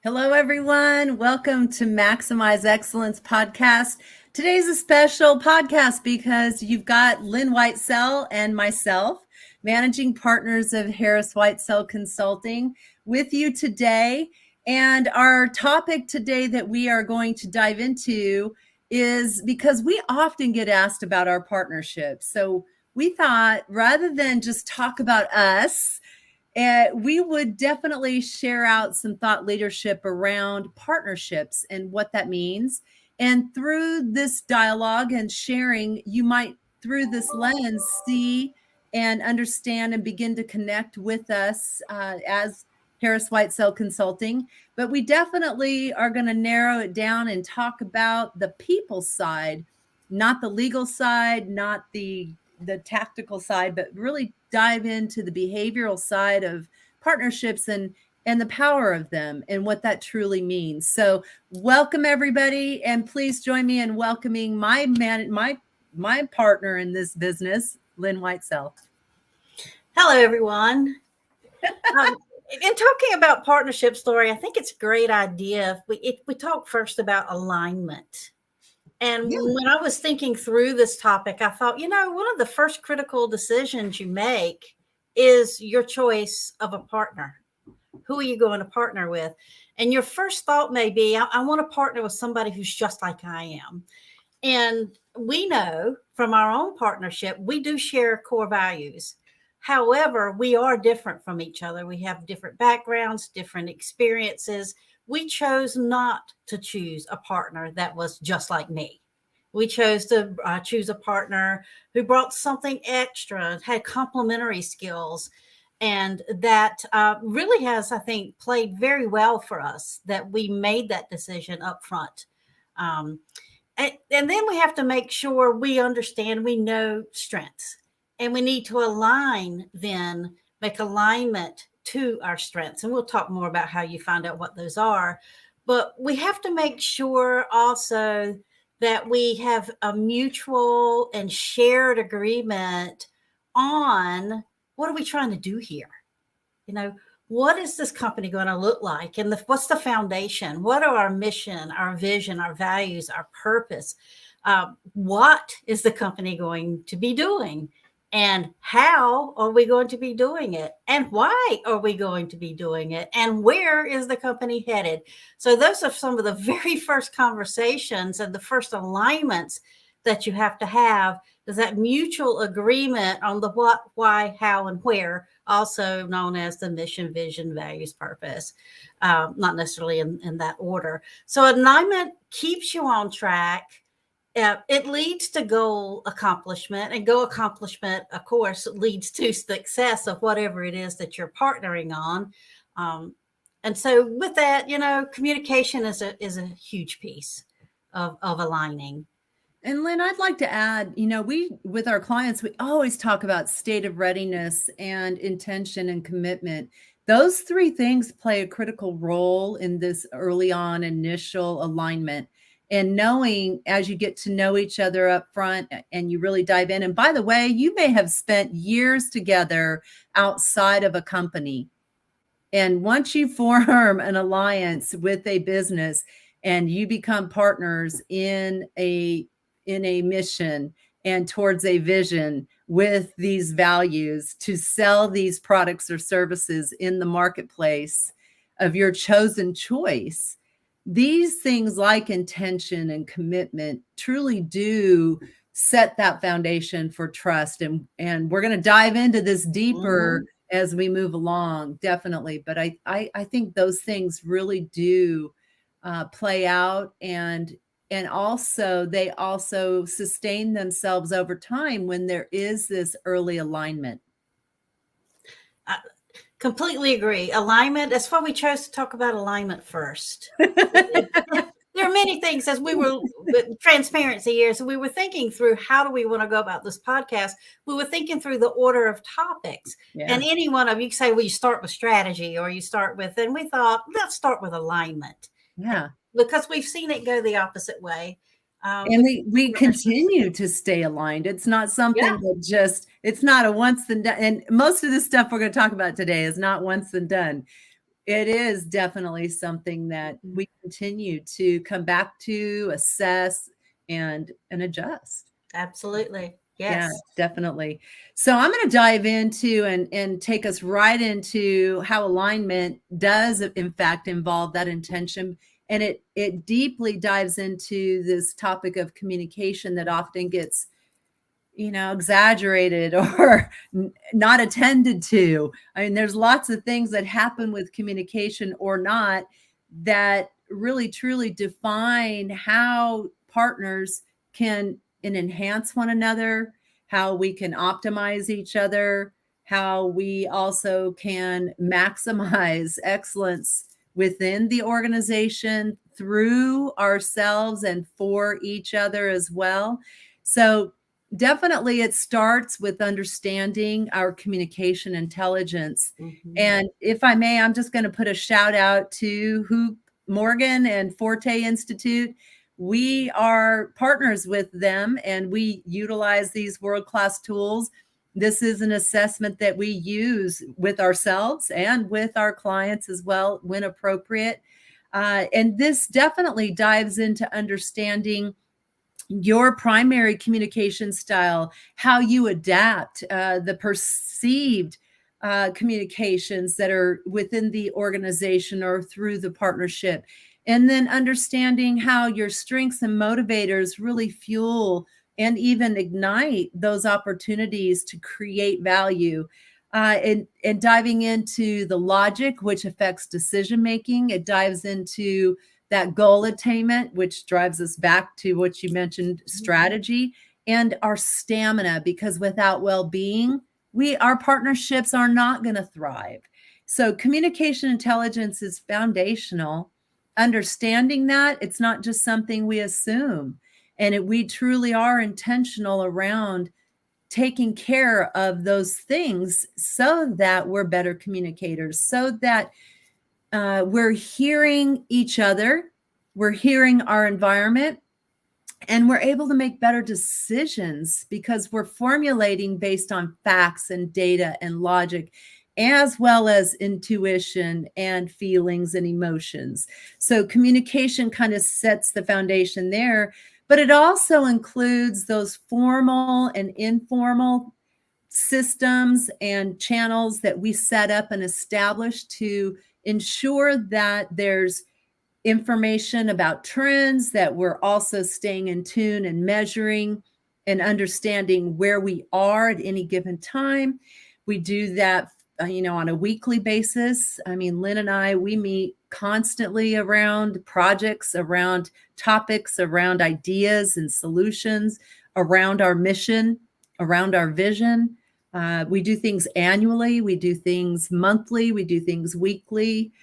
Hello, everyone. Welcome to Maximize Excellence podcast. Today's a special podcast because you've got Lynn Whitesell and myself, managing partners of Harris Whitesell Consulting, with you today. And our topic today that we are going to dive into is because we often get asked about our partnerships. So we thought rather than just talk about us, we would definitely share out some thought leadership around partnerships and what that means. And through this dialogue and sharing, you might, through this lens, see and understand and begin to connect with us as Harris Whitesell Consulting. But we definitely are going to narrow it down and talk about the people side, not the legal side, not the tactical side, but really dive into the behavioral side of partnerships and the power of them and what that truly means. So welcome everybody, and please join me in welcoming my partner in this business, Lynn Whitesell. Hello everyone. In talking about partnership, Lori, I think it's a great idea if we talk first about alignment. And when I was thinking through this topic, I thought, one of the first critical decisions you make is your choice of a partner. Who are you going to partner with? And your first thought may be, I want to partner with somebody who's just like I am. And we know from our own partnership, we do share core values. However, we are different from each other. We have different backgrounds, different experiences. We chose not to choose a partner that was just like me. We chose to choose a partner who brought something extra, had complementary skills, and that really has, I think, played very well for us, that we made that decision up front. And then we have to make sure we understand, we know strengths, and we need to make alignment to our strengths. And we'll talk more about how you find out what those are. But we have to make sure also that we have a mutual and shared agreement on what are we trying to do here? What is this company going to look like? And what's the foundation? What are our mission, our vision, our values, our purpose? What is the company going to be doing? And how are we going to be doing it? And why are we going to be doing it? And where is the company headed? So those are some of the very first conversations and the first alignments that you have to have, is that mutual agreement on the what, why, how, and where, also known as the mission, vision, values, purpose, not necessarily in that order. So alignment keeps you on track. It leads to goal accomplishment, and goal accomplishment, of course, leads to success of whatever it is that you're partnering on. And so with that, communication is a huge piece of aligning. And Lynn, I'd like to add, with our clients, we always talk about state of readiness and intention and commitment. Those three things play a critical role in this early on initial alignment. And knowing as you get to know each other up front and you really dive in. And by the way, you may have spent years together outside of a company. And once you form an alliance with a business and you become partners in a mission and towards a vision with these values to sell these products or services in the marketplace of your chosen choice, these things like intention and commitment truly do set that foundation for trust. And we're going to dive into this deeper as we move along, definitely. But I think those things really do play out, and also they also sustain themselves over time when there is this early alignment. Completely agree. Alignment. That's why we chose to talk about alignment first. There are many things, as we were with transparency here. So we were thinking through, how do we want to go about this podcast? We were thinking through the order of topics. Yeah. And any one of you say, well, you start with strategy, or you start with, and we thought, let's start with alignment. Yeah. Because we've seen it go the opposite way. And we continue to stay aligned. It's not something that it's not a once and done. And most of the stuff we're going to talk about today is not once and done. It is definitely something that we continue to come back to, assess, and adjust. Absolutely. Yeah, Yes. definitely. So I'm going to dive into and take us right into how alignment does in fact involve that intention, and it deeply dives into this topic of communication that often gets exaggerated or not attended to. I mean, there's lots of things that happen with communication or not that really truly define how partners can enhance one another, how we can optimize each other, how we also can maximize excellence within the organization through ourselves and for each other as well. So definitely, it starts with understanding our communication intelligence. Mm-hmm. And if I may, I'm just going to put a shout out to Hoop Morgan and Forte Institute. We are partners with them and we utilize these world-class tools. This is an assessment that we use with ourselves and with our clients as well when appropriate. And this definitely dives into understanding your primary communication style, how you adapt, the perceived communications that are within the organization or through the partnership, and then understanding how your strengths and motivators really fuel and even ignite those opportunities to create value. And diving into the logic, which affects decision making, it dives into that goal attainment, which drives us back to what you mentioned, strategy, and our stamina, because without well-being, our partnerships are not going to thrive. So communication intelligence is foundational. Understanding that it's not just something we assume, and we truly are intentional around taking care of those things so that we're better communicators, so that we're hearing each other, we're hearing our environment, and we're able to make better decisions because we're formulating based on facts and data and logic, as well as intuition and feelings and emotions. So communication kind of sets the foundation there, but it also includes those formal and informal systems and channels that we set up and establish to ensure that there's information about trends, that we're also staying in tune and measuring and understanding where we are at any given time. We do that, on a weekly basis. I mean, Lynn and I, we meet constantly around projects, around topics, around ideas and solutions, around our mission, around our vision. We do things annually, we do things monthly, we do things weekly.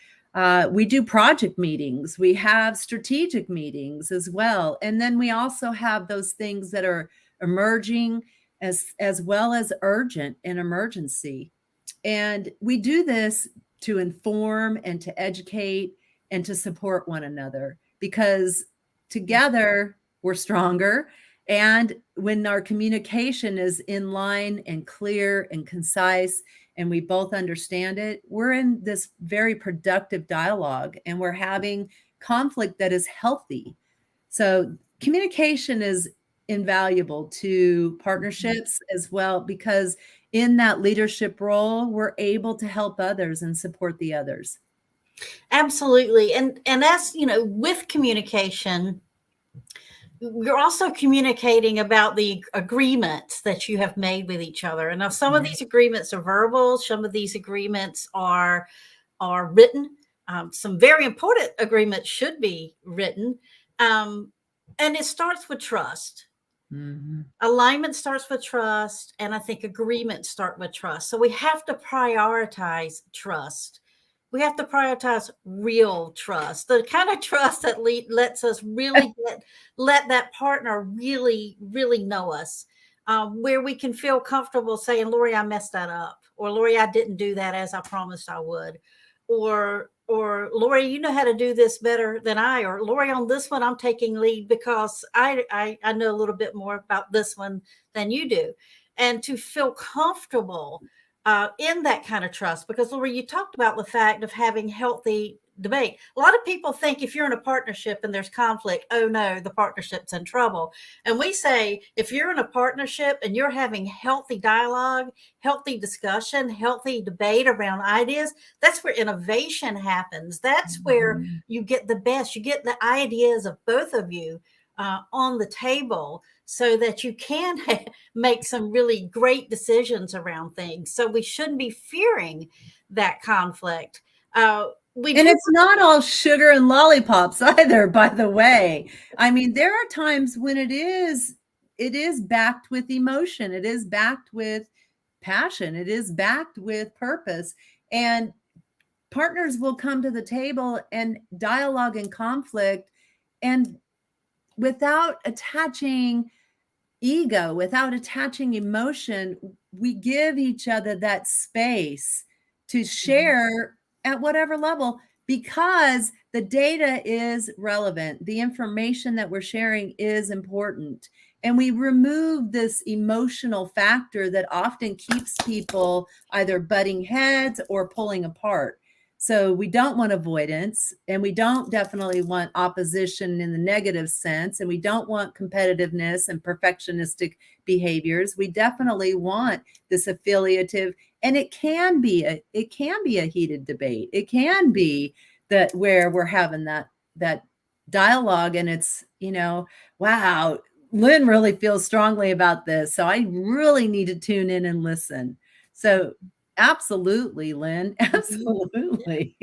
We do project meetings. We have strategic meetings as well. And then we also have those things that are emerging as well as urgent and emergency. And we do this to inform and to educate and to support one another, because together we're stronger. And when our communication is in line and clear and concise, and we both understand it, we're in this very productive dialogue and we're having conflict that is healthy. So communication is invaluable to partnerships as well, because in that leadership role, we're able to help others and support the others. Absolutely. And that's, with communication, you're also communicating about the agreements that you have made with each other. And now some of these agreements are verbal, some of these agreements are written. Some very important agreements should be written. And it starts with trust. Mm-hmm. Alignment starts with trust, and I think agreements start with trust. So we have to prioritize trust. We have to prioritize real trust, the kind of trust that lets us really let that partner really, really know us, where we can feel comfortable saying, Lori, I messed that up, or Lori, I didn't do that as I promised I would, or Lori, you know how to do this better than I, or Lori, on this one, I'm taking lead because I know a little bit more about this one than you do. And to feel comfortable in that kind of trust. Because Lori, you talked about the fact of having healthy debate. A lot of people think if you're in a partnership and there's conflict, oh no, the partnership's in trouble. And we say if you're in a partnership and you're having healthy dialogue, healthy discussion, healthy debate around ideas, that's where innovation happens. That's where you get the best. You get the ideas of both of you on the table so that you can make some really great decisions around things. So we shouldn't be fearing that conflict. And it's not all sugar and lollipops either, by the way. I mean, there are times when it is backed with emotion. It is backed with passion. It is backed with purpose. And partners will come to the table and dialogue and conflict, and without attaching ego, without attaching emotion, we give each other that space to share at whatever level, because the data is relevant. The information that we're sharing is important. And we remove this emotional factor that often keeps people either butting heads or pulling apart. So we don't want avoidance, and we don't definitely want opposition in the negative sense, and we don't want competitiveness and perfectionistic behaviors. We definitely want this affiliative, and it can be a heated debate. It can be that where we're having that dialogue, and it's, wow, Lynn really feels strongly about this, so I really need to tune in and listen. So absolutely, Lynn. Absolutely.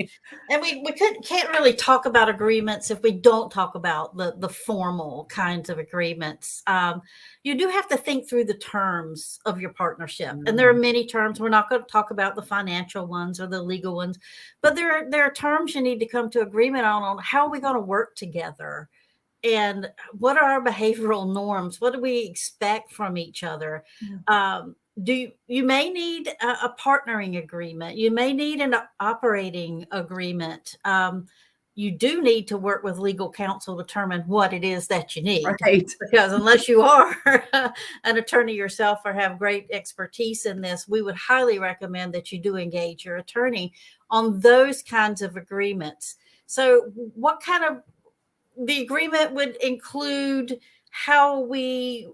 And we can't really talk about agreements if we don't talk about the formal kinds of agreements. You do have to think through the terms of your partnership. And there are many terms. We're not going to talk about the financial ones or the legal ones, but there are terms you need to come to agreement on how are we going to work together? And what are our behavioral norms? What do we expect from each other? You may need a partnering agreement. You may need an operating agreement. You do need to work with legal counsel to determine what it is that you need. Right. Because unless you are an attorney yourself or have great expertise in this, we would highly recommend that you do engage your attorney on those kinds of agreements. So what kind of the agreement would include how we,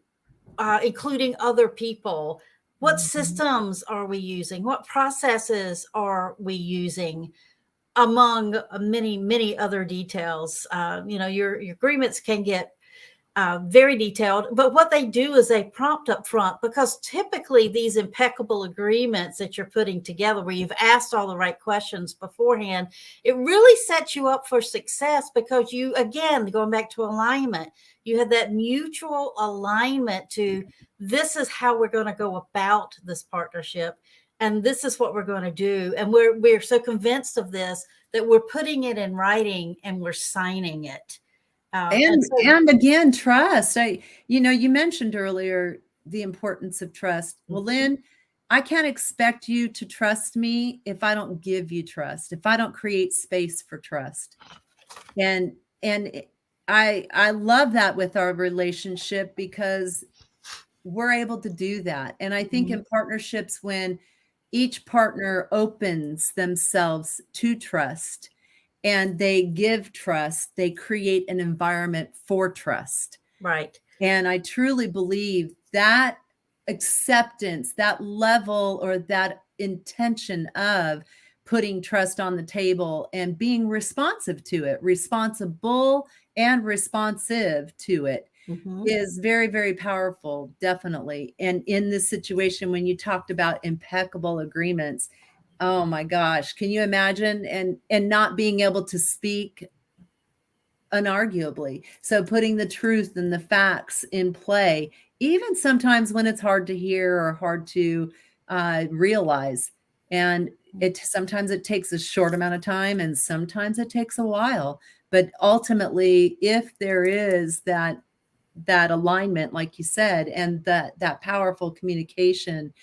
including other people, what systems are we using? What processes are we using? Among many, many other details. Your agreements can get very detailed, but what they do is they prompt up front, because typically these impeccable agreements that you're putting together where you've asked all the right questions beforehand, it really sets you up for success, because you, again, going back to alignment, you have that mutual alignment to this is how we're going to go about this partnership. And this is what we're going to do. And we're so convinced of this that we're putting it in writing and we're signing it. And again, trust. You mentioned earlier the importance of trust. Well, Lynn, I can't expect you to trust me if I don't give you trust, if I don't create space for trust. And I love that with our relationship, because we're able to do that. And I think in partnerships, when each partner opens themselves to trust and they give trust, they create an environment for trust. Right. And I truly believe that acceptance, that level, or that intention of putting trust on the table and being responsive to it, responsible and responsive to it, is very, very powerful, definitely. And in this situation, when you talked about impeccable agreements, oh my gosh, can you imagine? And not being able to speak unarguably. So putting the truth and the facts in play, even sometimes when it's hard to hear or hard to realize. And sometimes it takes a short amount of time, and sometimes it takes a while. But ultimately, if there is that alignment, like you said, and that powerful communication,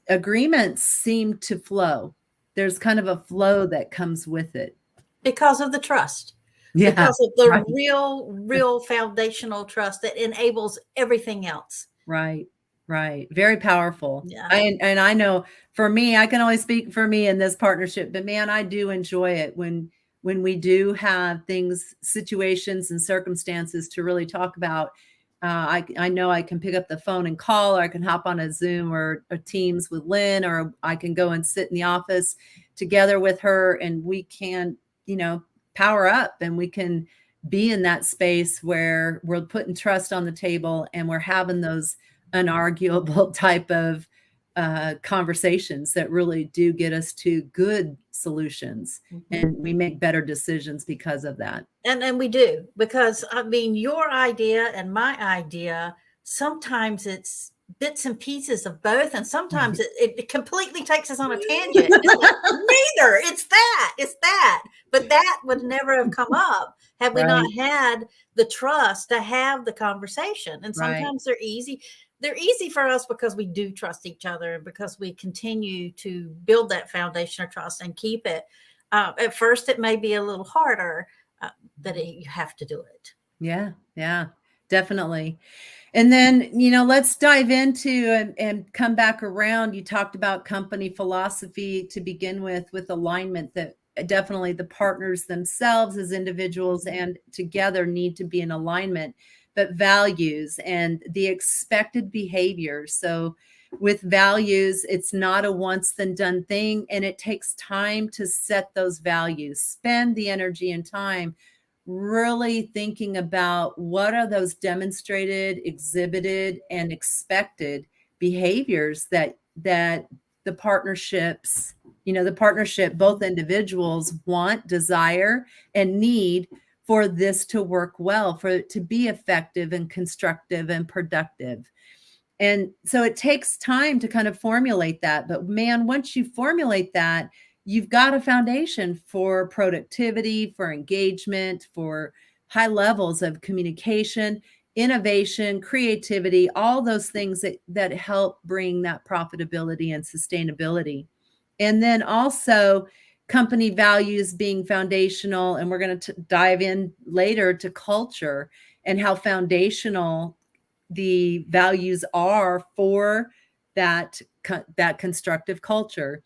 agreements seem to flow. There's kind of a flow that comes with it. Because of the trust. Yeah, because of the right. real foundational trust that enables everything else. Right. Right. Very powerful. Yeah. And I know for me, I can only speak for me in this partnership, but man, I do enjoy it when we do have things, situations and circumstances to really talk about. I know I can pick up the phone and call, or I can hop on a Zoom or a Teams with Lynn, or I can go and sit in the office together with her, and we can, power up, and we can be in that space where we're putting trust on the table and we're having those unarguable type of conversations that really do get us to good solutions, and we make better decisions because of that. And we do, because I mean, your idea and my idea, sometimes it's bits and pieces of both, and sometimes it completely takes us on a tangent. It's like, neither, it's that. But that would never have come up had we not had the trust to have the conversation. And sometimes they're easy. They're easy for us because we do trust each other, and because we continue to build that foundation of trust and keep it. At first, it may be a little harder, that you have to do it. Yeah, definitely. And then, let's dive into and come back around. You talked about company philosophy to begin with alignment, that definitely the partners themselves as individuals and together need to be in alignment, but values and the expected behavior. So with values, it's not a once then done thing, and it takes time to set those values. Spend the energy and time really thinking about what are those demonstrated, exhibited, and expected behaviors that the partnerships, the partnership, both individuals want, desire, and need for this to work well, for it to be effective and constructive and productive. And so it takes time to kind of formulate that. But man, once you formulate that, you've got a foundation for productivity, for engagement, for high levels of communication, innovation, creativity, all those things that help bring that profitability and sustainability. And then also company values being foundational. And we're going to dive in later to culture and how foundational the values are for that constructive culture.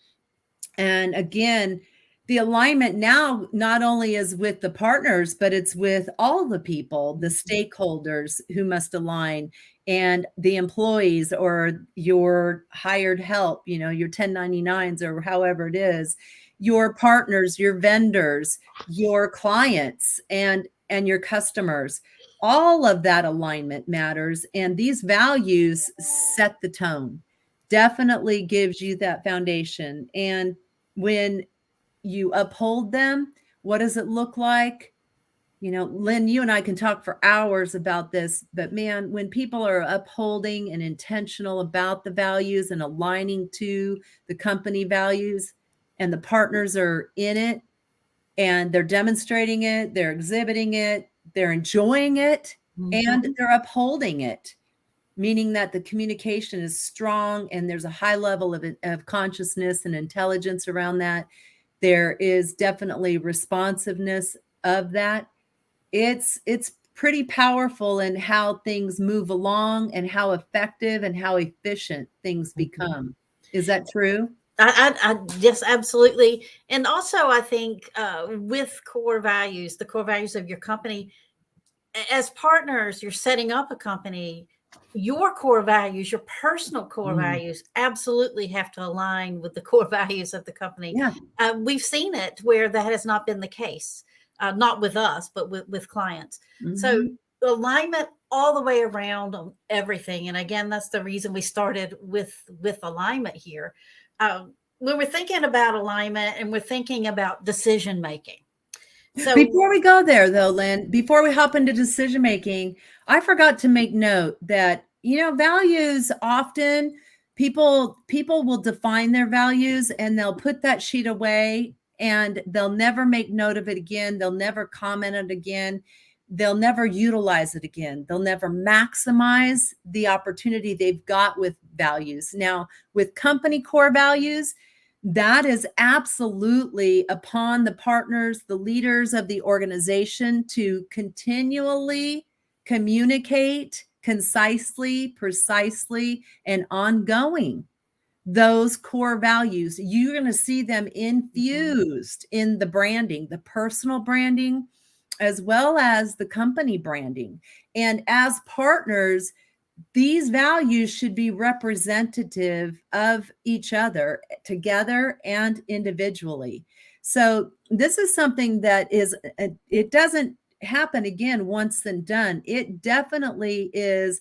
And again, the alignment now not only is with the partners, but it's with all the people, the stakeholders who must align, and the employees or your hired help, your 1099s or however it is, your partners, your vendors, your clients, and your customers. All of that alignment matters. And these values set the tone, definitely gives you that foundation. And when you uphold them, what does it look like? Lynn, you and I can talk for hours about this, but man, when people are upholding and intentional about the values and aligning to the company values, and the partners are in it, and they're demonstrating it, they're exhibiting it, they're enjoying it, and they're upholding it, meaning that the communication is strong and there's a high level of consciousness and intelligence around that. There is definitely responsiveness of that. It's pretty powerful in how things move along and how effective and how efficient things become. Is that true? I yes, absolutely. And also, I think with core values, the core values of your company, as partners, you're setting up a company. Your core values, your personal core values, absolutely have to align with the core values of the company. Yeah. We've seen it where that has not been the case, not with us, but with clients. So alignment all the way around on everything. And again, that's the reason we started with alignment here. When we're thinking about alignment and we're thinking about decision making. So before we go there, though, Lynn, before we hop into decision making, I forgot to make note that values often people will define their values and they'll put that sheet away and they'll never make note of it again. They'll never comment it again. They'll never utilize it again. They'll never maximize the opportunity they've got with values. Now, with company core values, that is absolutely upon the partners, the leaders of the organization, to continually communicate concisely, precisely, and ongoing those core values. You're going to see them infused in the branding, the personal branding, as well as the company branding. And as partners, these values should be representative of each other together and individually. So this is something that it doesn't happen again once and done. It definitely is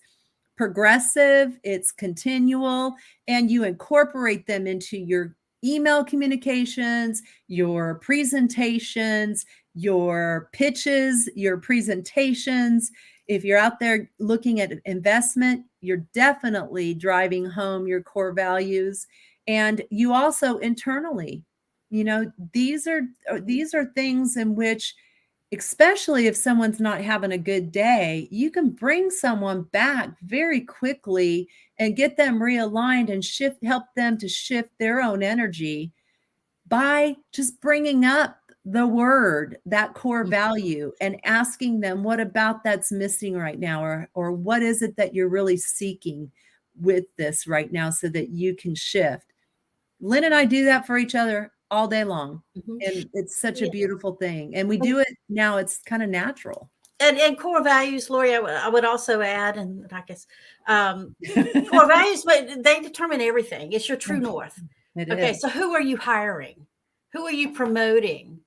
progressive, it's continual, and you incorporate them into your email communications, your presentations, your pitches, your presentations. If you're out there looking at investment, you're definitely driving home your core values. And you also internally, these are things in which, especially if someone's not having a good day, you can bring someone back very quickly and get them realigned and help them to shift their own energy by just bringing up the word, that core value, and asking them what about that's missing right now, or what is it that you're really seeking with this right now so that you can shift. Lynn and I do that for each other all day long. And it's such a beautiful thing. And we do it now. It's kind of natural. And core values, Lori, I would also add, and I guess core values, but they determine everything. It's your true north. Okay, so who are you hiring? Who are you promoting?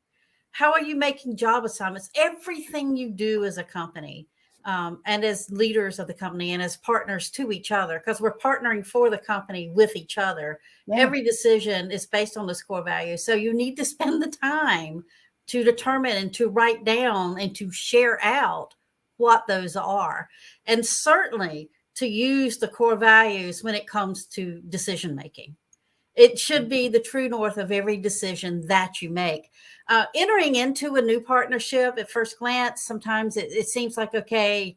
How are you making job assignments? Everything you do as a company, and as leaders of the company and as partners to each other, because we're partnering for the company with each other. Yeah. Every decision is based on this core value. So you need to spend the time to determine and to write down and to share out what those are. And certainly to use the core values when it comes to decision making. It should be the true north of every decision that you make. Entering into a new partnership at first glance, sometimes it seems like, okay,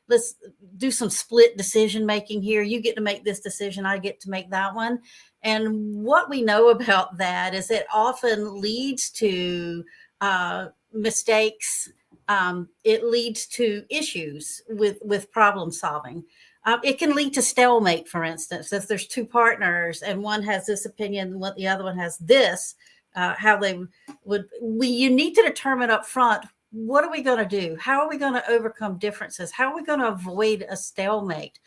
let's do some split decision making here. You get to make this decision, I get to make that one. And what we know about that is it often leads to mistakes. It leads to issues with problem solving. It can lead to stalemate, for instance, if there's two partners and one has this opinion and the other one has this, you need to determine up front, what are we going to do? How are we going to overcome differences? How are we going to avoid a stalemate?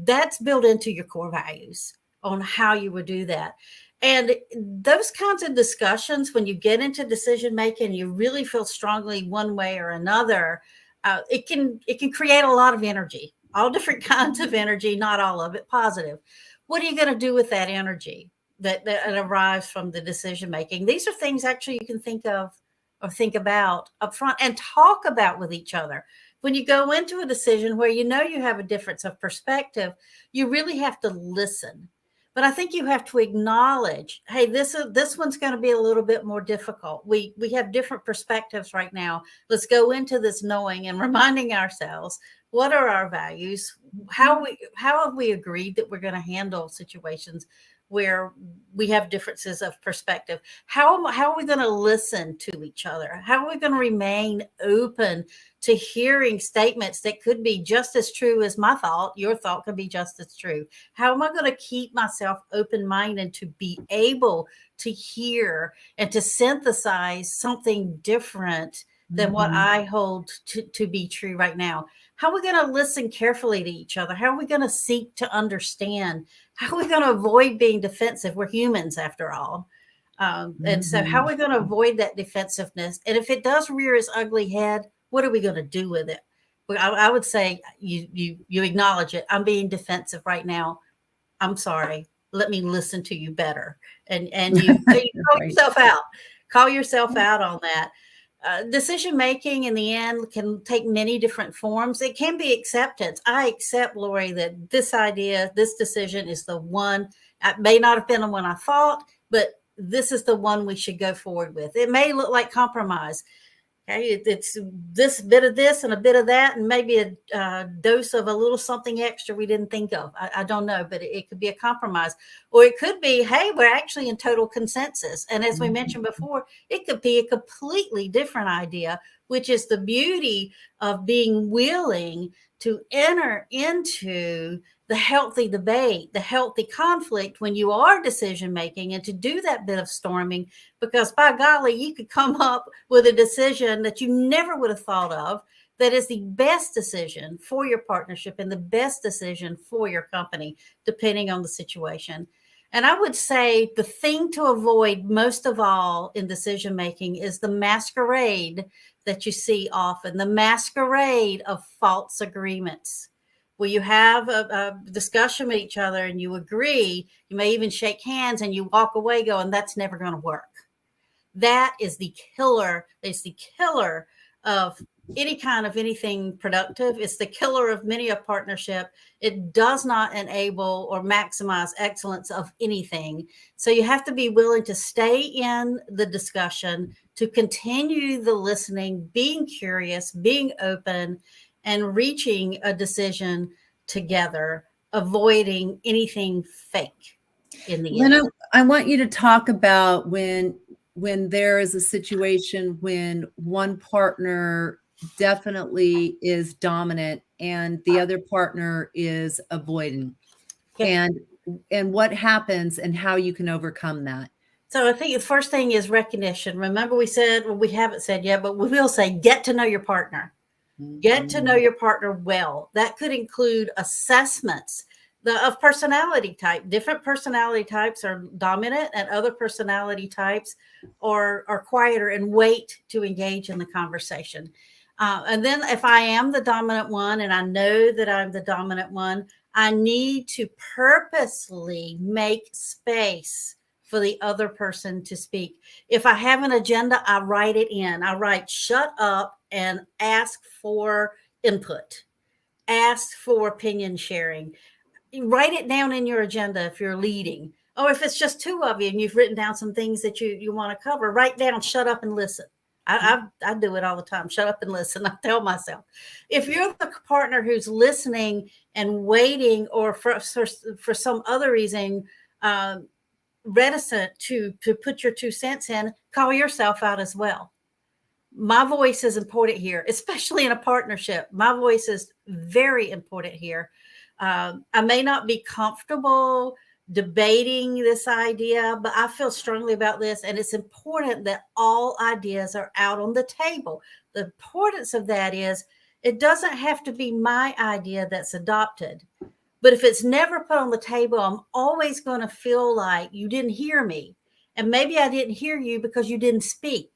That's built into your core values on how you would do that. And those kinds of discussions, when you get into decision making, you really feel strongly one way or another, it can create a lot of energy. All different kinds of energy, not all of it positive. What are you going to do with that energy that arrives from the decision making? These are things actually you can think of or think about up front and talk about with each other. When you go into a decision where you have a difference of perspective, you really have to listen. But I think you have to acknowledge, hey, this one's going to be a little bit more difficult. We have different perspectives right now. Let's go into this knowing and reminding ourselves, what are our values? How have we agreed that we're going to handle situations where we have differences of perspective? How are we going to listen to each other? How are we going to remain open to hearing statements that could be just as true as my thought? Your thought could be just as true. How am I going to keep myself open-minded to be able to hear and to synthesize something different than what I hold to be true right now? How are we going to listen carefully to each other? How are we going to seek to understand? How are we going to avoid being defensive? We're humans after all. And so how are we going to avoid that defensiveness? And if it does rear its ugly head, what are we going to do with it? I would say you acknowledge it. I'm being defensive right now. I'm sorry. Let me listen to you better. And you call yourself out. Call yourself out on that. Decision making in the end can take many different forms. It can be acceptance. I accept, Lori, that this idea, this decision is the one. It may not have been the one I thought, but this is the one we should go forward with. It may look like compromise. Okay, it's this bit of this and a bit of that, and maybe a dose of a little something extra we didn't think of. I don't know, but it could be a compromise, or it could be, hey, we're actually in total consensus. And as we mentioned before, it could be a completely different idea, which is the beauty of being willing to enter into the healthy debate, the healthy conflict when you are decision making, and to do that bit of storming, because by golly, you could come up with a decision that you never would have thought of that is the best decision for your partnership and the best decision for your company, depending on the situation. And I would say the thing to avoid most of all in decision making is the masquerade that you see often, the masquerade of false agreements, where you have a discussion with each other and you agree, you may even shake hands and you walk away going, that's never going to work. That is the killer. It's the killer of any kind of anything productive. It's the killer of many a partnership. It does not enable or maximize excellence of anything. So you have to be willing to stay in the discussion, to continue the listening, being curious, being open, and reaching a decision together, avoiding anything fake in the end. Lynn, I want you to talk about when there is a situation when one partner definitely is dominant and the other partner is avoidant, Okay. and what happens and how you can overcome that. So I think the first thing is recognition. Remember, we said, well, we haven't said yet, but we will say, get to know your partner. Get to know your partner well. That could include assessments of personality type. Different personality types are dominant, and other personality types are quieter and wait to engage in the conversation. And then if I am the dominant one and I know that I'm the dominant one, I need to purposely make space for the other person to speak. If I have an agenda, I write it in. I write shut up and ask for input, ask for opinion sharing. Write it down in your agenda if you're leading. Or if it's just two of you and you've written down some things that you want to cover, write down, shut up and listen. I do it all the time. Shut up and listen. I tell myself, if you're the partner who's listening and waiting, or for some other reason, reticent to put your 2 cents in, call yourself out as well. My voice is important here, especially in a partnership. My voice is very important here. I may not be comfortable debating this idea, but I feel strongly about this, and it's important that all ideas are out on the table. The importance of that is it doesn't have to be my idea that's adopted. But if it's never put on the table, I'm always going to feel like you didn't hear me. And maybe I didn't hear you because you didn't speak.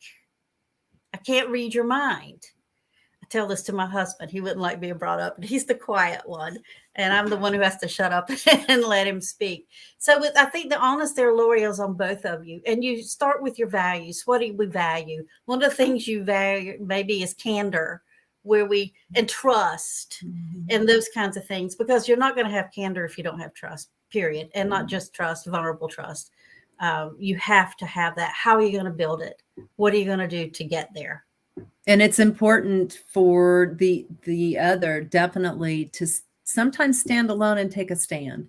I can't read your mind. I tell this to my husband. He wouldn't like being brought up, but he's the quiet one. And I'm the one who has to shut up and let him speak. So I think the honest there, Lori, is on both of you. And you start with your values. What do we value? One of the things you value maybe is candor, and trust, and those kinds of things, because you're not going to have candor if you don't have trust, period. And not just trust, vulnerable trust. You have to have that. How are you going to build it? What are you going to do to get there? And it's important for the other definitely to sometimes stand alone and take a stand.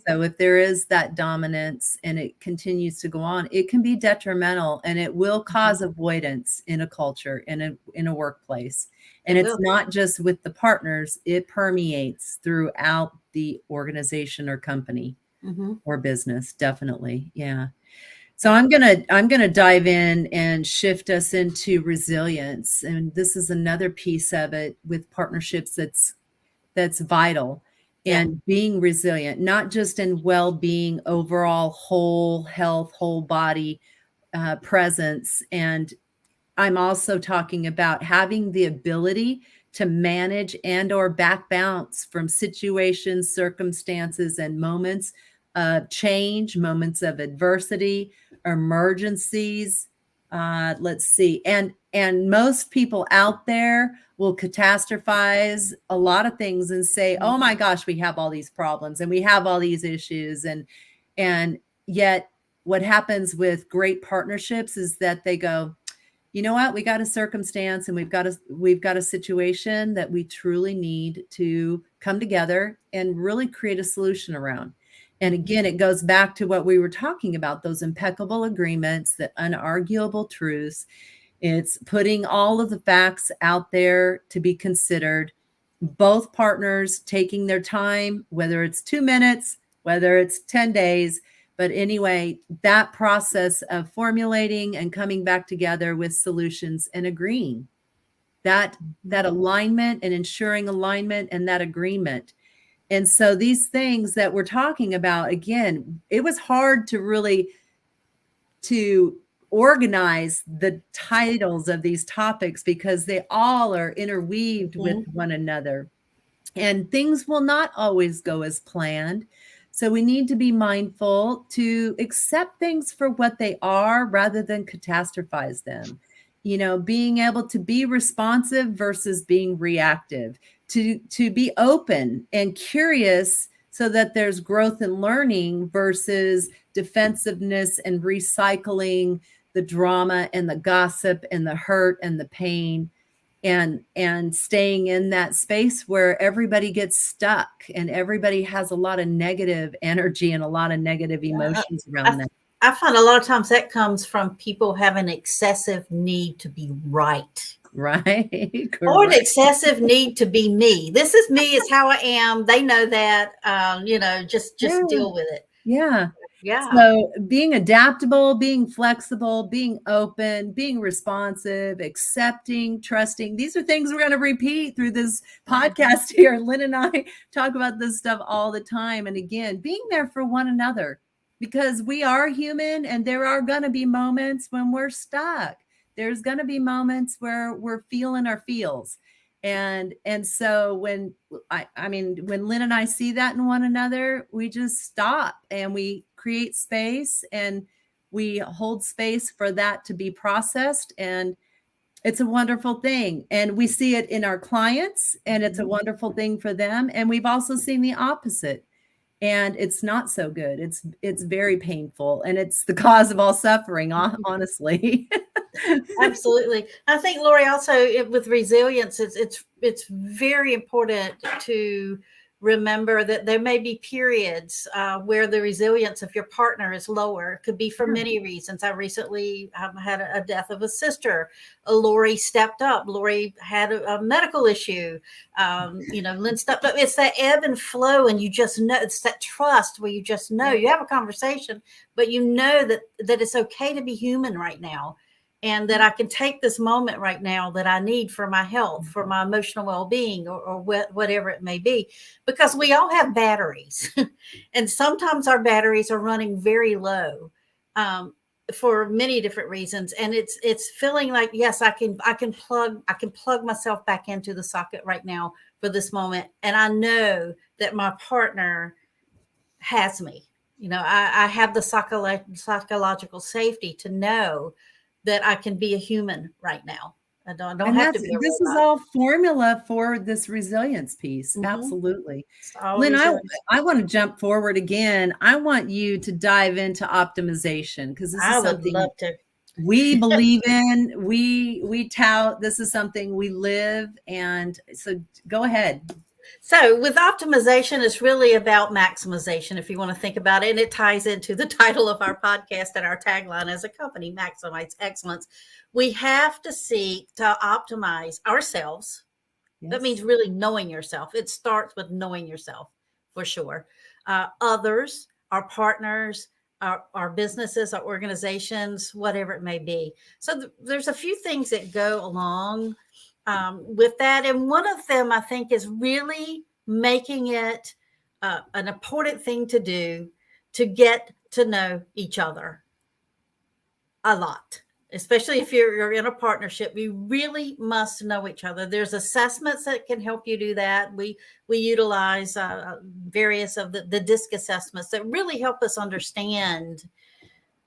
So if there is that dominance and it continues to go on, it can be detrimental, and it will cause avoidance in a culture, in a workplace. And it's not just with the partners, it permeates throughout the organization or company or business. Definitely. Yeah. So I'm gonna dive in and shift us into resilience. And this is another piece of it with partnerships that's vital. And being resilient, not just in well-being, overall whole health, whole body presence. And I'm also talking about having the ability to manage and or back bounce from situations, circumstances, and moments of change, moments of adversity, emergencies. Let's see. And most people out there will catastrophize a lot of things and say, oh my gosh, we have all these problems and we have all these issues. And yet what happens with great partnerships is that they go, you know what, we got a circumstance and we've got a situation that we truly need to come together and really create a solution around. And again, it goes back to what we were talking about, those impeccable agreements, the unarguable truths. It's putting all of the facts out there to be considered, both partners taking their time, whether it's 2 minutes, whether it's 10 days. But anyway, that process of formulating and coming back together with solutions and agreeing, that alignment and ensuring alignment and that agreement. And so these things that we're talking about, again, it was hard to organize the titles of these topics because they all are interweaved with one another. And things will not always go as planned. So we need to be mindful to accept things for what they are rather than catastrophize them. Being able to be responsive versus being reactive, to be open and curious so that there's growth and learning versus defensiveness and recycling the drama and the gossip and the hurt and the pain, and staying in that space where everybody gets stuck and everybody has a lot of negative energy and a lot of negative emotions around that. I find a lot of times that comes from people having excessive need to be right. Right. Or an excessive need to be me. This is me, it's how I am. They know that, just deal with it. Yeah. Yeah. So being adaptable, being flexible, being open, being responsive, accepting, trusting. These are things we're going to repeat through this podcast here. Lynn and I talk about this stuff all the time. And again, being there for one another, because we are human and there are going to be moments when we're stuck. There's going to be moments where we're feeling our feels. And so when when Lynn and I see that in one another, we just stop and we create space and we hold space for that to be processed. And it's a wonderful thing. And we see it in our clients and it's a wonderful thing for them. And we've also seen the opposite. And it's not so good. It's very painful. And it's the cause of all suffering, honestly. Absolutely. I think, Lori, also with resilience, it's very important to remember that there may be periods where the resilience of your partner is lower. It could be for many reasons. I recently had a death of a sister. Lori stepped up. Lori had a medical issue. Lynn stepped up. It's that ebb and flow, and you just know, it's that trust where you just know. You have a conversation, but you know that it's okay to be human right now. And that I can take this moment right now that I need for my health, for my emotional well-being, or whatever it may be, because we all have batteries. And sometimes our batteries are running very low for many different reasons. And it's feeling like, yes, I can plug myself back into the socket right now for this moment. And I know that my partner has me. I have the psychological safety to know that I can be a human right now. I don't have to be a robot. This is all formula for this resilience piece. Absolutely. Lynn, I want to jump forward again. I want you to dive into optimization, because this is something love to. We believe in, we tout, this is something we live. And so go ahead. So with optimization, it's really about maximization, if you want to think about it. And it ties into the title of our podcast and our tagline as a company, Maximize Excellence. We have to seek to optimize ourselves. Yes. That means really knowing yourself. It starts with knowing yourself, for sure. Others, our partners, our businesses, our organizations, whatever it may be. So there's a few things that go along with that. And one of them, I think, is really making it an important thing to do to get to know each other a lot, especially if you're in a partnership. We really must know each other. There's assessments that can help you do that. We utilize various of the DISC assessments that really help us understand.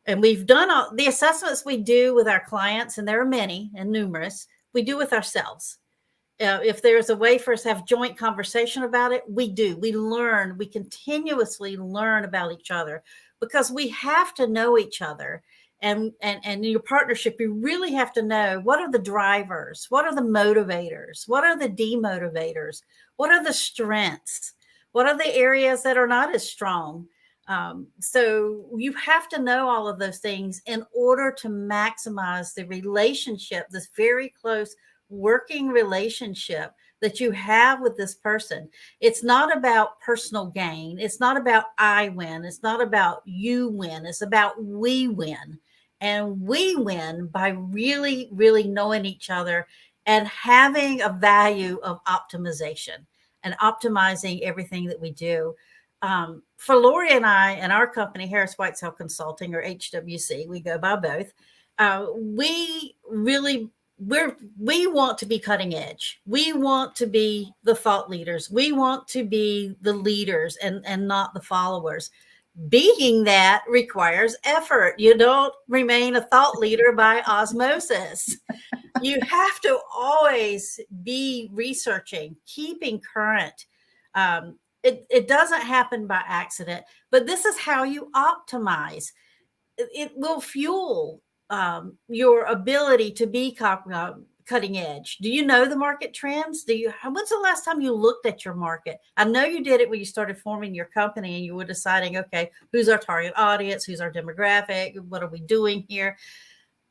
And we've done all the assessments we do with our clients, and there are many and numerous. We do with ourselves. If there's a way for us to have joint conversation about it, we do. We learn. We continuously learn about each other, because we have to know each other. and your partnership, you really have to know what are the drivers, what are the motivators, what are the demotivators, what are the strengths, what are the areas that are not as strong. So you have to know all of those things in order to maximize the relationship, this very close working relationship that you have with this person. It's not about personal gain. It's not about I win. It's not about you win. It's about we win. And we win by really, really knowing each other and having a value of optimization and optimizing everything that we do. For Lori and I and our company, Harris Whitesell Consulting, or HWC, we go by both. We really we want to be cutting edge. We want to be the thought leaders. We want to be the leaders and not the followers. Being that requires effort. You don't remain a thought leader by osmosis. You have to always be researching, keeping current. It doesn't happen by accident, but this is how you optimize. It will fuel your ability to be cutting edge. Do you know the market trends? When's the last time you looked at your market? I know you did it when you started forming your company and you were deciding, okay, who's our target audience? Who's our demographic? What are we doing here?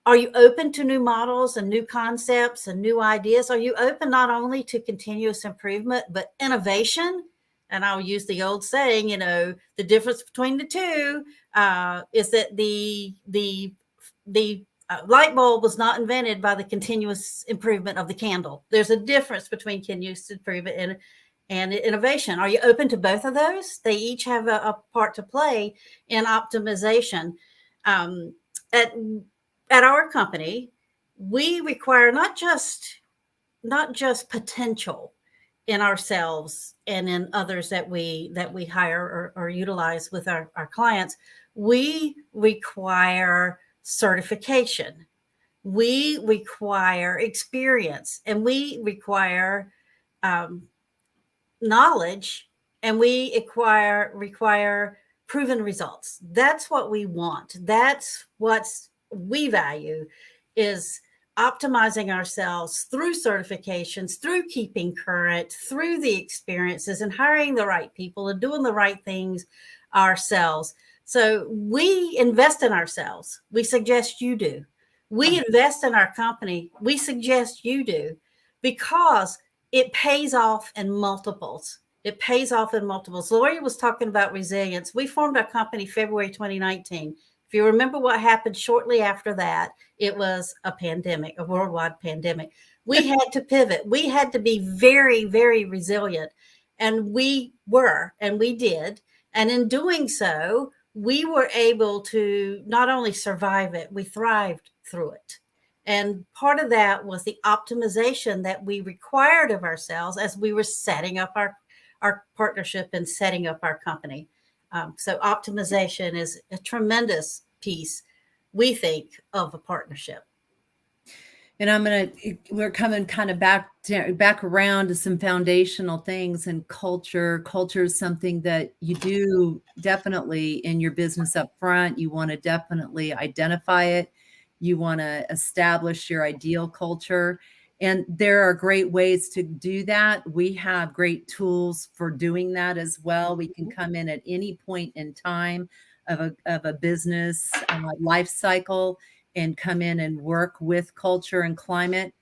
Are you open to new models and new concepts and new ideas? Are you open not only to continuous improvement, but innovation? And I'll use the old saying, the difference between the two is that the light bulb was not invented by the continuous improvement of the candle. There's a difference between continuous improvement and innovation. Are you open to both of those? They each have a part to play in optimization. At our company, we require not just potential in ourselves and in others that we hire or utilize with our clients. We require certification. We require experience, and we require knowledge, and we require proven results. That's what we want. That's what's we value, is optimizing ourselves through certifications, through keeping current, through the experiences, and hiring the right people and doing the right things ourselves. So we invest in ourselves. We suggest you do. We invest in our company. We suggest you do, because it pays off in multiples. It pays off in multiples. Lori was talking about resilience. We formed our company February 2019. If you remember what happened shortly after that, it was a pandemic, a worldwide pandemic. We had to pivot. We had to be very, very resilient. And we were, and we did. And in doing so, we were able to not only survive it, we thrived through it. And part of that was the optimization that we required of ourselves as we were setting up our partnership and setting up our company. So optimization is a tremendous piece, we think, of a partnership. And we're coming kind of back around to some foundational things. And culture is something that you do definitely in your business up front. You want to definitely identify it. You want to establish your ideal culture. And there are great ways to do that. We have great tools for doing that as well. We can come in at any point in time of a business life cycle and come in and work with culture and climate,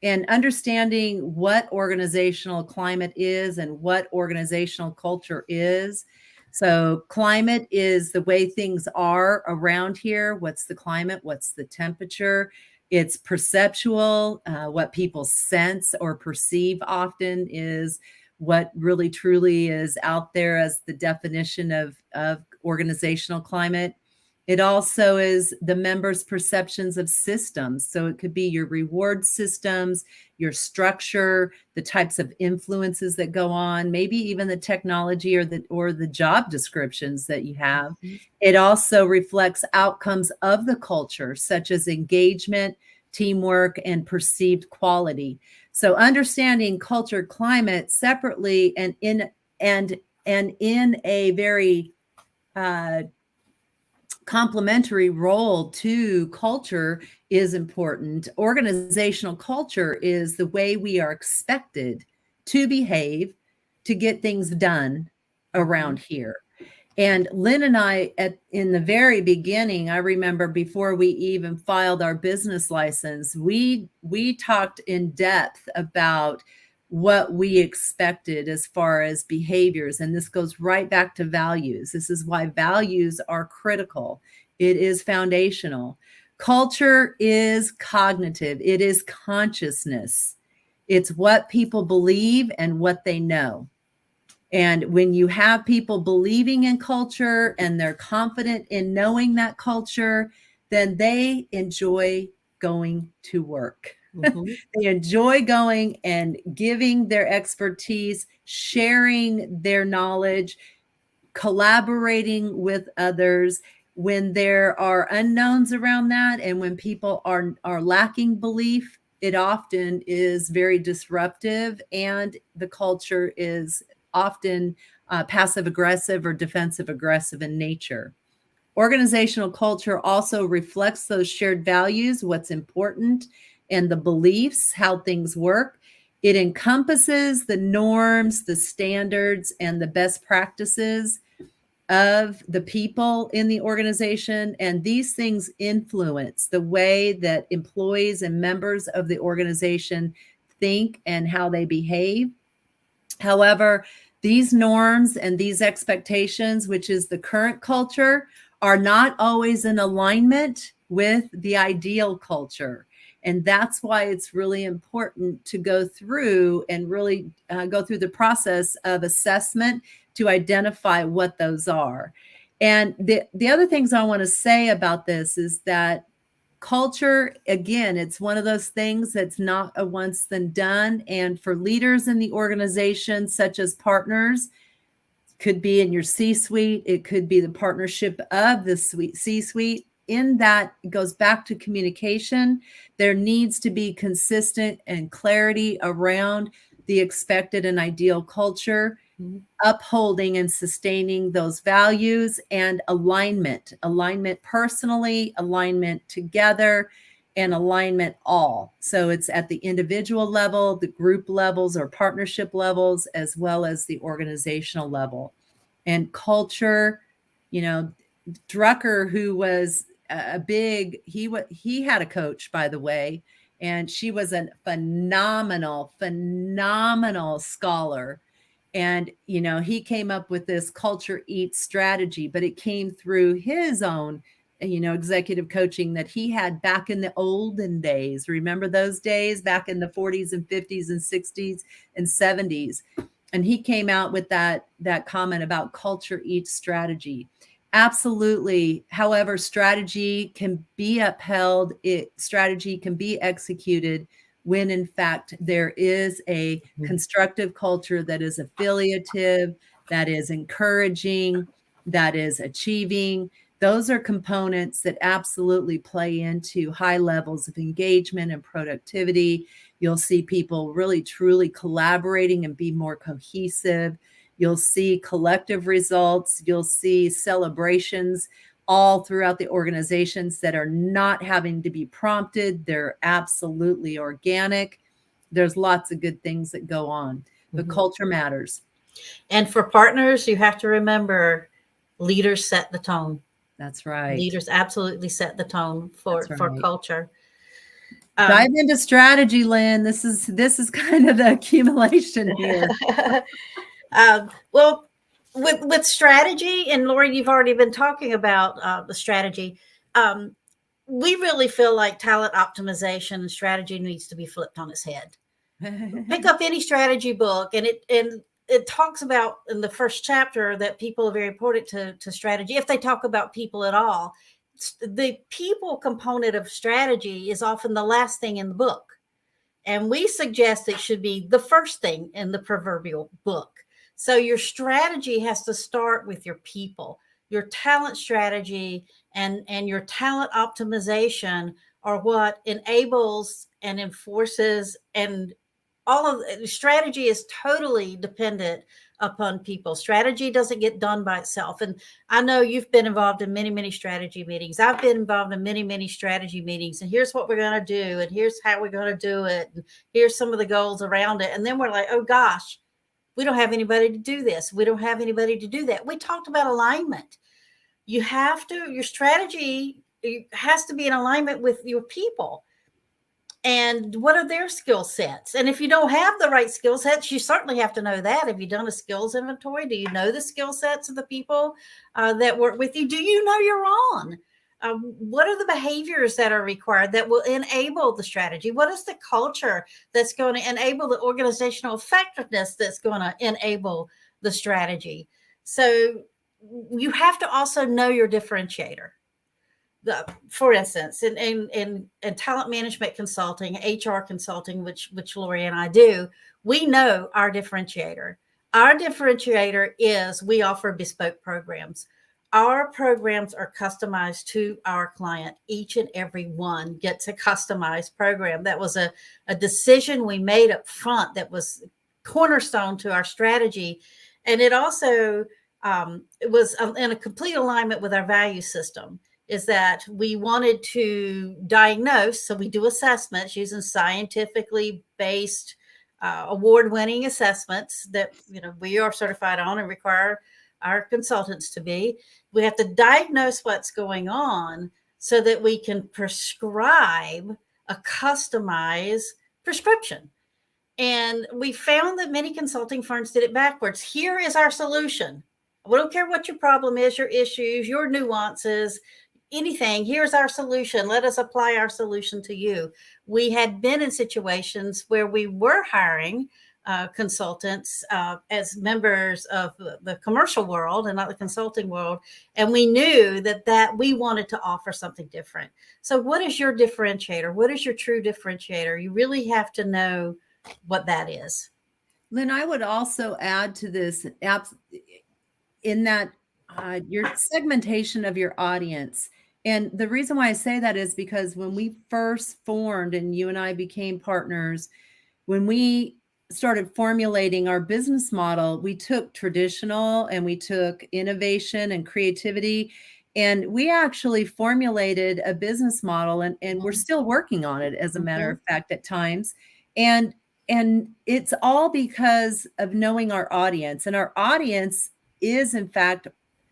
and understanding what organizational climate is and what organizational culture is. So climate is the way things are around here. What's the climate? What's the temperature? It's perceptual. What people sense or perceive often is what really truly is out there as the definition of organizational climate. It also is the members' perceptions of systems. So it could be your reward systems, your structure, the types of influences that go on, maybe even the technology or the job descriptions that you have. It also reflects outcomes of the culture, such as engagement, teamwork, and perceived quality. So understanding culture, climate separately and in a very complementary role to culture is important. Organizational culture is the way we are expected to behave to get things done around here. And Lynn and I, in the very beginning, I remember before we even filed our business license, we talked in depth about what we expected as far as behaviors. And this goes right back to values. This is why values are critical. It is foundational. Culture is cognitive. It is consciousness. It's what people believe and what they know. And when you have people believing in culture and they're confident in knowing that culture, then they enjoy going to work. They enjoy going and giving their expertise, sharing their knowledge, collaborating with others. When there are unknowns around that and when people are lacking belief, it often is very disruptive, and the culture is often passive aggressive or defensive aggressive in nature. Organizational culture also reflects those shared values, what's important, and the beliefs, how things work. It encompasses the norms, the standards, and the best practices of the people in the organization. And these things influence the way that employees and members of the organization think and how they behave. However, these norms and these expectations, which is the current culture, are not always in alignment with the ideal culture. And that's why it's really important to go through and really go through the process of assessment to identify what those are. And the other things I want to say about this is that culture, again, it's one of those things that's not a once then done. And for leaders in the organization, such as partners, could be in your C-suite, it could be the partnership of the C-suite. In that, it goes back to communication. There needs to be consistent and clarity around the expected and ideal culture, upholding and sustaining those values, and alignment personally, alignment together, and alignment all. So it's at the individual level, the group levels or partnership levels, as well as the organizational level. And culture, Drucker, who was he had a coach, by the way, and she was a phenomenal scholar. And, he came up with this culture eats strategy, but it came through his own, executive coaching that he had back in the olden days. Remember those days back in the 40s and 50s and 60s and 70s? And he came out with that comment about culture eats strategy. Absolutely. However, strategy can be upheld. Strategy can be executed when in fact there is a constructive culture that is affiliative, that is encouraging, that is achieving. Those are components that absolutely play into high levels of engagement and productivity. You'll see people really truly collaborating and be more cohesive. You'll see collective results. You'll see celebrations all throughout the organizations that are not having to be prompted. They're absolutely organic. There's lots of good things that go on, but culture matters. And for partners, you have to remember, leaders set the tone. That's right. Leaders absolutely set the tone for culture. Dive into strategy, Lynn. This is kind of the accumulation here. Well, with strategy, and Lori, you've already been talking about the strategy. We really feel like talent optimization and strategy needs to be flipped on its head. Pick up any strategy book, and it talks about in the first chapter that people are very important to strategy. If they talk about people at all, the people component of strategy is often the last thing in the book. And we suggest it should be the first thing in the proverbial book. So your strategy has to start with your people. Your talent strategy and your talent optimization are what enables and enforces and all of the strategy is totally dependent upon people. Strategy doesn't get done by itself. And I know you've been involved in many, many strategy meetings. I've been involved in many, many strategy meetings. And here's what we're going to do. And here's how we're going to do it. And here's some of the goals around it. And then we're like, oh gosh, we don't have anybody to do this. We don't have anybody to do that. We talked about alignment. You have to, your strategy has to be in alignment with your people. And what are their skill sets? And if you don't have the right skill sets, you certainly have to know that. Have you done a skills inventory? Do you know the skill sets of the people that work with you? Do you know you're on? What are the behaviors that are required that will enable the strategy? What is the culture that's going to enable the organizational effectiveness that's going to enable the strategy? So you have to also know your differentiator. For instance, in talent management consulting, HR consulting, which Lori and I do, we know our differentiator. Our differentiator is we offer bespoke programs. Our programs are customized to our client. Each and every one gets a customized program. That was a decision we made up front that was cornerstone to our strategy. And it also it was in a complete alignment with our value system. Is that we wanted to diagnose, so we do assessments using scientifically based award-winning assessments that we are certified on and require our consultants to be. We have to diagnose what's going on so that we can prescribe a customized prescription. And we found that many consulting firms did it backwards. Here is our solution. We don't care what your problem is, your issues, your nuances, anything. Here's our solution. Let us apply our solution to you. We had been in situations where we were hiring consultants as members of the commercial world and not the consulting world. And we knew that we wanted to offer something different. So what is your differentiator? What is your true differentiator? You really have to know what that is. Lynn, I would also add to this in that your segmentation of your audience. And the reason why I say that is because when we first formed and you and I became partners, when we started formulating our business model, we took traditional and we took innovation and creativity, and we actually formulated a business model, and we're still working on it, as a matter of fact, at times. And it's all because of knowing our audience. And our audience is, in fact,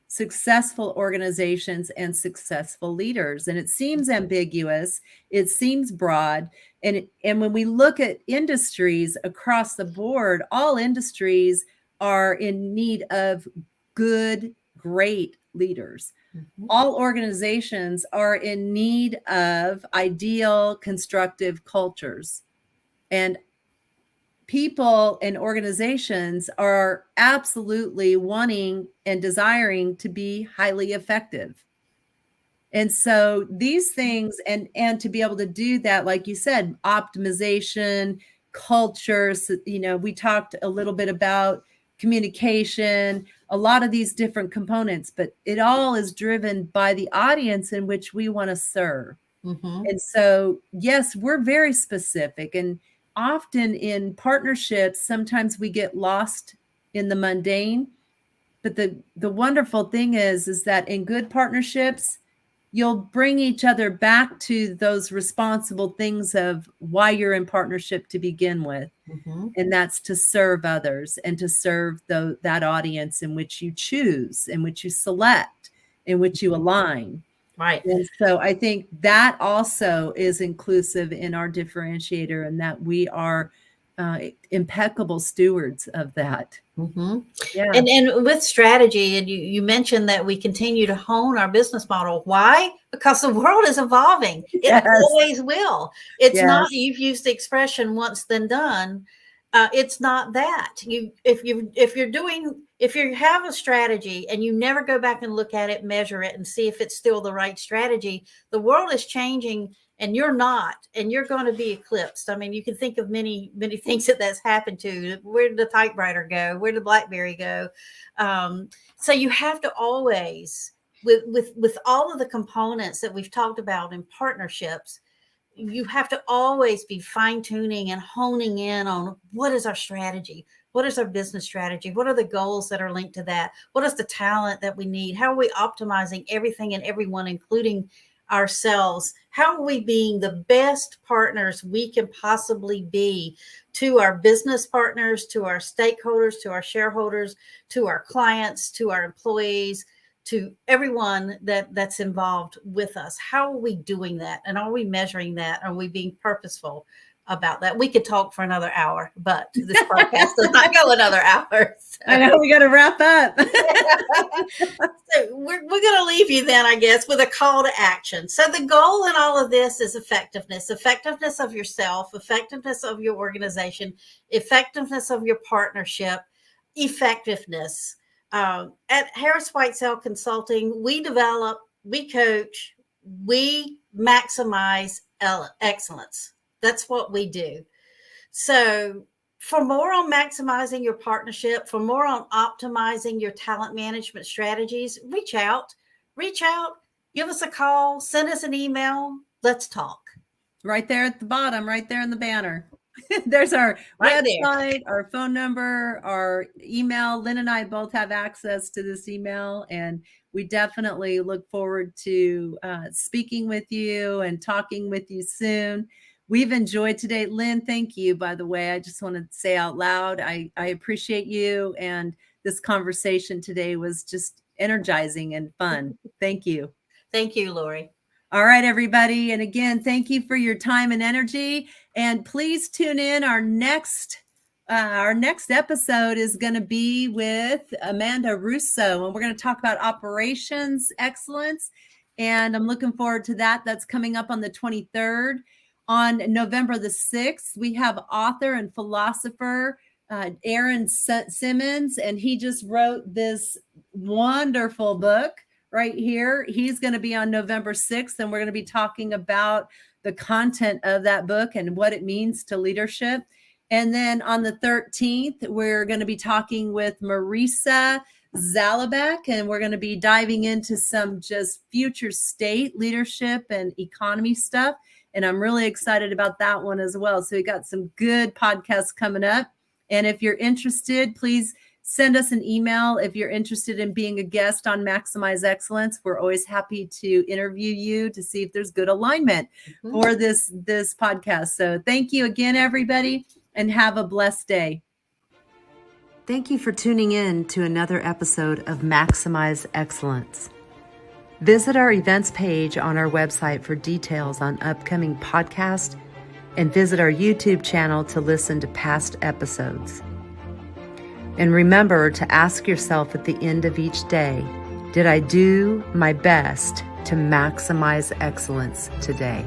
successful organizations and successful leaders. And it seems ambiguous, it seems broad. And when we look at industries across the board, all industries are in need of good, great leaders. Mm-hmm. All organizations are in need of ideal, constructive cultures. And people and organizations are absolutely wanting and desiring to be highly effective. And so these things, and to be able to do that, like you said, optimization, culture, we talked a little bit about communication, a lot of these different components, but it all is driven by the audience in which we want to serve. Mm-hmm. And so, yes, we're very specific, and often in partnerships, sometimes we get lost in the mundane. But the wonderful thing is that in good partnerships, you'll bring each other back to those responsible things of why you're in partnership to begin with. Mm-hmm. And that's to serve others and to serve that audience in which you choose, in which you select, in which you align. Right. And so I think that also is inclusive in our differentiator, and that we are impeccable stewards of that. Mm-hmm. Yeah. And with strategy, and you mentioned that we continue to hone our business model. Why? Because the world is evolving. It always will. It's not, you've used the expression once then done. It's not that. If you have a strategy and you never go back and look at it, measure it, and see if it's still the right strategy, the world is changing and you're not, and you're going to be eclipsed. I mean, you can think of many, many things that's happened to. Where did the typewriter go? Where did the BlackBerry go? So you have to always, with all of the components that we've talked about in partnerships, you have to always be fine tuning and honing in on what is our strategy? What is our business strategy? What are the goals that are linked to that? What is the talent that we need? How are we optimizing everything and everyone, including ourselves? How are we being the best partners we can possibly be to our business partners, to our stakeholders, to our shareholders, to our clients, to our employees, to everyone that's involved with us? How are we doing that? And are we measuring that? Are we being purposeful about that? We could talk for another hour, but this podcast does not go another hour. So. I know we got to wrap up. So we're going to leave you then, I guess, with a call to action. So the goal in all of this is effectiveness of yourself, effectiveness of your organization, effectiveness of your partnership, effectiveness. At Harris Whitesell Consulting, we develop, we coach, we maximize excellence. That's what we do. So for more on maximizing your partnership, for more on optimizing your talent management strategies, reach out, give us a call, send us an email. Let's talk. Right there at the bottom, right there in the banner. There's our website, our phone number, our email. Lynn and I both have access to this email, and we definitely look forward to speaking with you and talking with you soon. We've enjoyed today. Lynn, thank you, by the way. I just want to say out loud, I appreciate you. And this conversation today was just energizing and fun. Thank you. Thank you, Lori. All right, everybody. And again, thank you for your time and energy. And please tune in. Our next episode is going to be with Amanda Russo, and we're going to talk about operations excellence. And I'm looking forward to that. That's coming up on the 23rd. On November the 6th, we have author and philosopher Aaron Simmons, and he just wrote this wonderful book right here. He's going to be on November 6th, and we're going to be talking about the content of that book and what it means to leadership. And then on the 13th, we're going to be talking with Marisa Zalabek, and we're going to be diving into some just future state leadership and economy stuff. And I'm really excited about that one as well. So we got some good podcasts coming up. And if you're interested, please send us an email. If you're interested in being a guest on Maximize Excellence, we're always happy to interview you to see if there's good alignment for this podcast. So thank you again, everybody, and have a blessed day. Thank you for tuning in to another episode of Maximize Excellence. Visit our events page on our website for details on upcoming podcasts, and visit our YouTube channel to listen to past episodes. And remember to ask yourself at the end of each day, did I do my best to maximize excellence today?